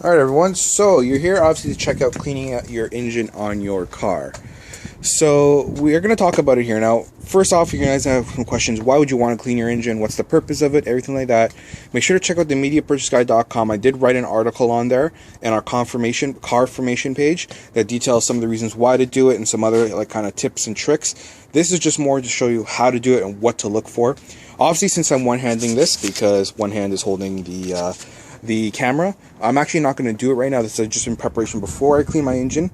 Alright everyone, so you're here obviously to check out cleaning out your engine on your car. So we're going to talk about it here. Now, first off, you guys have some questions. Why would you want to clean your engine? What's the purpose of it? Everything like that. Make sure to check out the MediaPurchaseGuide.com. I did write an article on there and our car formation page that details some of the reasons why to do it and some other like kind of tips and tricks. This is just more to show you how to do it and what to look for. Obviously, since I'm one-handing this because one hand is holding the camera, I'm actually not going to do it right now. This is just in preparation before I clean my engine,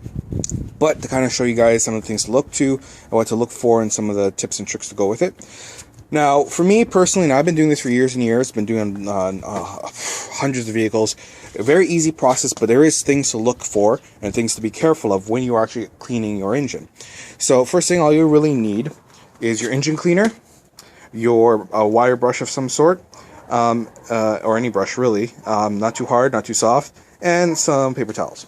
but to kind of show you guys some of the things to look to and what to look for and some of the tips and tricks to go with it. Now, for me personally, now I've been doing this for years and years, been doing hundreds of vehicles. A very easy process, but there is things to look for and things to be careful of when you're actually cleaning your engine. So first thing, all you really need is your engine cleaner, your wire brush of some sort, or any brush really, not too hard, not too soft, and some paper towels.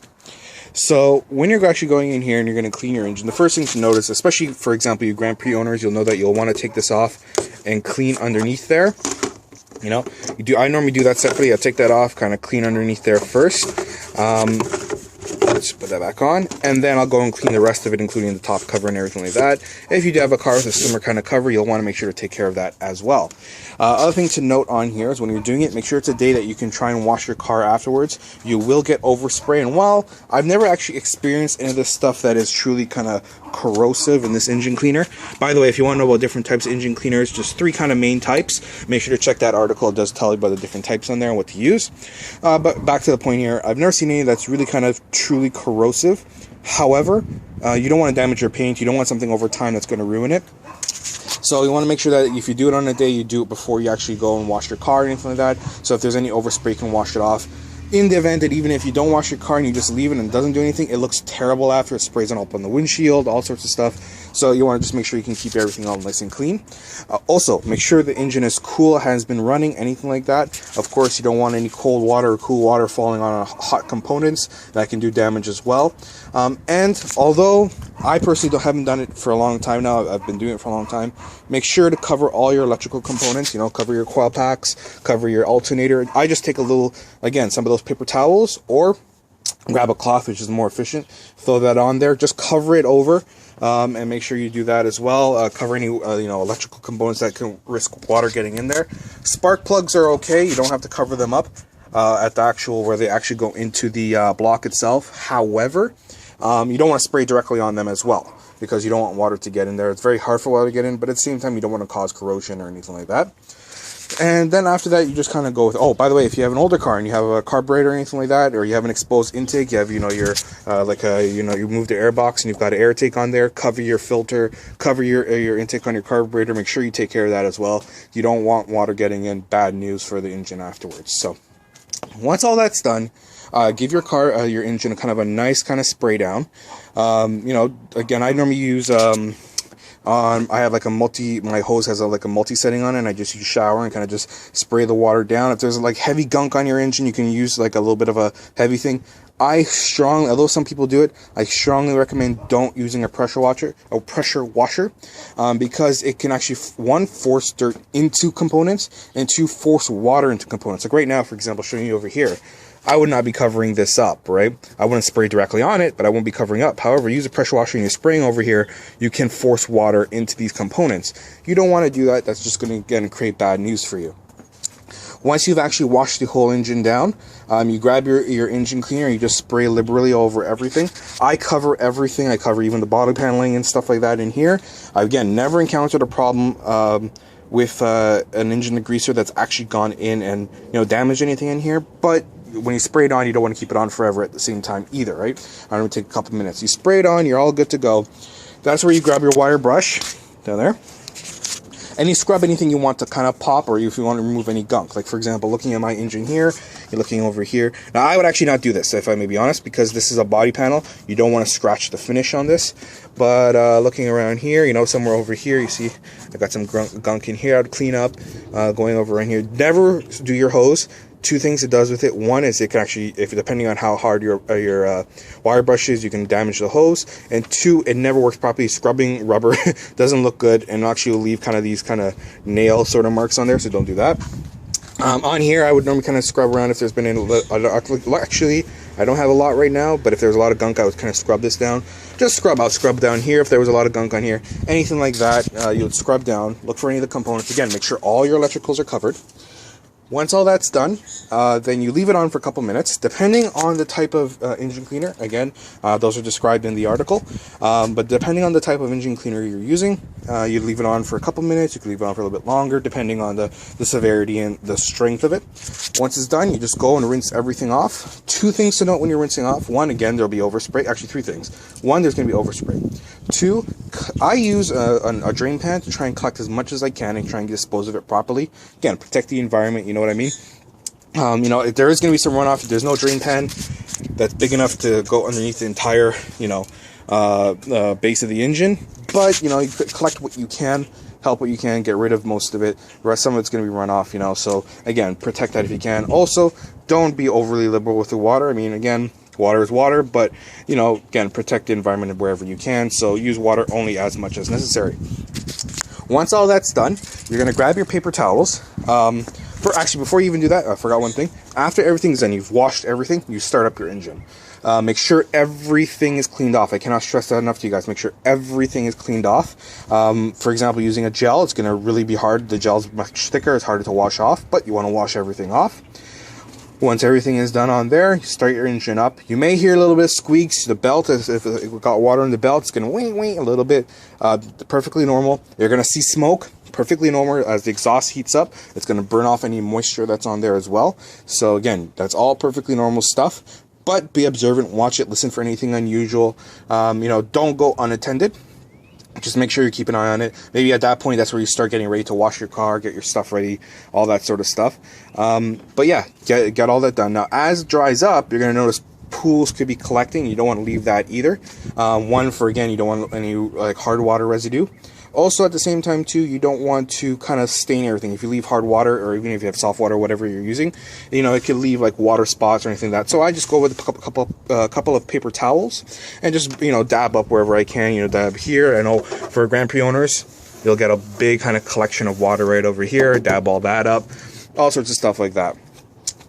So when you're actually going in here and you're going to clean your engine, the first thing to notice, especially for example you Grand Prix owners, you'll know that you'll want to take this off and clean underneath there. You know, I normally do that separately. I'll take that off, kind of clean underneath there first. Let's put that back on, and then I'll go and clean the rest of it, including the top cover and everything like that. If you do have a car with a similar kind of cover, you'll want to make sure to take care of that as well. Other thing to note on here is when you're doing it, make sure it's a day that you can try and wash your car afterwards. You will get overspray, and while I've never actually experienced any of this stuff that is truly kind of corrosive in this engine cleaner. By the way, if you want to know about different types of engine cleaners, just 3 kind of main types, make sure to check that article. It does tell you about the different types on there and what to use. But back to the point here, I've never seen any that's really kind of truly corrosive. However, you don't want to damage your paint. You don't want something over time that's going to ruin it. So you want to make sure that if you do it on a day, you do it before you actually go and wash your car or anything like that. So if there's any overspray, you can wash it off. In the event that even if you don't wash your car and you just leave it and it doesn't do anything, it looks terrible after. It sprays on up on the windshield, all sorts of stuff. So you want to just make sure you can keep everything all nice and clean. Also, make sure the engine is cool, has been running, anything like that. Of course, you don't want any cold water or cool water falling on hot components. That can do damage as well. And although I personally haven't done it for a long time now, I've been doing it for a long time, make sure to cover all your electrical components. You know, cover your coil packs, cover your alternator. I just take a little, again, some of those paper towels, or grab a cloth, which is more efficient, throw that on there, just cover it over, and make sure you do that as well. Cover any electrical components that can risk water getting in there. Spark plugs are okay, you don't have to cover them up at the actual where they actually go into the block itself. However, you don't want to spray directly on them as well, because you don't want water to get in there. It's very hard for water to get in, but at the same time you don't want to cause corrosion or anything like that. And then after that, you just kind of go with, oh, by the way, if you have an older car and you have a carburetor or anything like that, or you have an exposed intake, you have, your, you move the air box and you've got an air take on there, cover your filter, cover your intake on your carburetor, make sure you take care of that as well. You don't want water getting in, bad news for the engine afterwards. So once all that's done, give your car, your engine a kind of a nice kind of spray down. Again, I normally use, I have like my hose has a multi setting on it, and I just use shower and kind of just spray the water down. If there's like heavy gunk on your engine, you can use like a little bit of a heavy thing. Although some people do it, I strongly recommend don't using a pressure washer, because it can actually, 1, force dirt into components, and 2, force water into components. Like right now, for example, showing you over here, I would not be covering this up, right? I wouldn't spray directly on it, but I won't be covering up. However, use a pressure washer and you're spraying over here, you can force water into these components. You don't want to do that. That's just going to, again, create bad news for you. Once you've actually washed the whole engine down, you grab your engine cleaner and you just spray liberally over everything. I cover everything. I cover even the body paneling and stuff like that in here. I've, again, never encountered a problem with an engine degreaser that's actually gone in and damaged anything in here, but when you spray it on, you don't want to keep it on forever at the same time either, right? I don't take a couple minutes. You spray it on, you're all good to go. That's where you grab your wire brush down there, and you scrub anything you want to kind of pop, or if you want to remove any gunk. Like for example, looking at my engine here, you're looking over here. Now I would actually not do this, if I may be honest, because this is a body panel. You don't want to scratch the finish on this. But looking around here, somewhere over here, you see I got some gunk in here. I'd clean up. Going over in here, never do your hose. 2 things it does with it. One is it can actually, if depending on how hard your wire brush is, you can damage the hose. And 2, it never works properly. Scrubbing rubber doesn't look good, and actually will leave kind of these kind of nail sort of marks on there, so don't do that. On here, I would normally kind of scrub around if there's been any. Actually, I don't have a lot right now, but if there's a lot of gunk, I would kind of scrub this down. Just scrub out, scrub down here if there was a lot of gunk on here. Anything like that, you would scrub down. Look for any of the components. Again, make sure all your electricals are covered. Once all that's done, then you leave it on for a couple minutes, depending on the type of engine cleaner. Again, those are described in the article. But depending on the type of engine cleaner you're using, you leave it on for a couple minutes. You can leave it on for a little bit longer, depending on the severity and the strength of it. Once it's done, you just go and rinse everything off. 2 things to note when you're rinsing off. 1, again, there'll be overspray. Actually, 3 things. 1, there's going to be overspray. 2, I use a drain pan to try and collect as much as I can and try and dispose of it properly. Again, protect the environment, you know what I mean? You know, if there is going to be some runoff, if there's no drain pan that's big enough to go underneath the entire, you know, base of the engine. But, you know, you collect what you can, help what you can, get rid of most of it. The rest, some of it's going to be run off, you know. So, again, protect that if you can. Also, don't be overly liberal with the water. I mean, again, water is water, but, you know, again, protect the environment wherever you can. So use water only as much as necessary. Once all that's done, you're going to grab your paper towels. Before you even do that, I forgot one thing. After everything's done, you've washed everything, you start up your engine. Make sure everything is cleaned off. I cannot stress that enough to you guys. Make sure everything is cleaned off. For example, using a gel, it's going to really be hard. The gel's much thicker, it's harder to wash off, but you want to wash everything off. Once everything is done on there, you start your engine up. You may hear a little bit of squeaks. The belt, if it got water in the belt, it's going to wing a little bit. Perfectly normal. You're going to see smoke. Perfectly normal. As the exhaust heats up, it's going to burn off any moisture that's on there as well. So again, that's all perfectly normal stuff. But be observant, watch it, listen for anything unusual. You know, don't go unattended. Just make sure you keep an eye on it. Maybe at that point, that's where you start getting ready to wash your car, get your stuff ready, all that sort of stuff. But yeah, get all that done. Now, as it dries up, you're going to notice pools could be collecting. You don't want to leave that either. One, for again, you don't want any like hard water residue. Also, at the same time, too, you don't want to kind of stain everything. If you leave hard water, or even if you have soft water, whatever you're using, you know, it could leave like water spots or anything like that. So I just go with a couple of paper towels and just, you know, dab up wherever I can. You know, dab here. I know for Grand Prix owners, you'll get a big kind of collection of water right over here. Dab all that up. All sorts of stuff like that.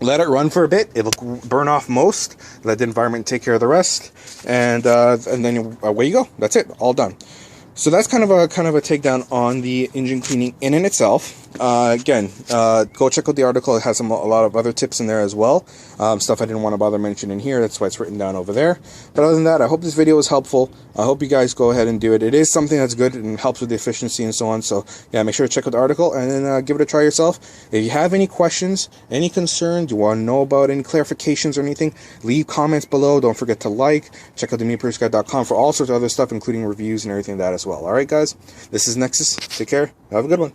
Let it run for a bit. It'll burn off most. Let the environment take care of the rest. And then away you go. That's it. All done. So that's kind of a takedown on the engine cleaning in and itself. Again, go check out the article. It has a lot of other tips in there as well. Stuff I didn't want to bother mentioning here. That's why it's written down over there. But other than that, I hope this video was helpful. I hope you guys go ahead and do it. It is something that's good and helps with the efficiency and so on. So yeah, make sure to check out the article and then give it a try yourself. If you have any questions, any concerns, you want to know about any clarifications or anything, leave comments below. Don't forget to like. Check out themeatpurchasguide.com for all sorts of other stuff, including reviews and everything like that as well. All right, guys, this is Nexus. Take care. Have a good one.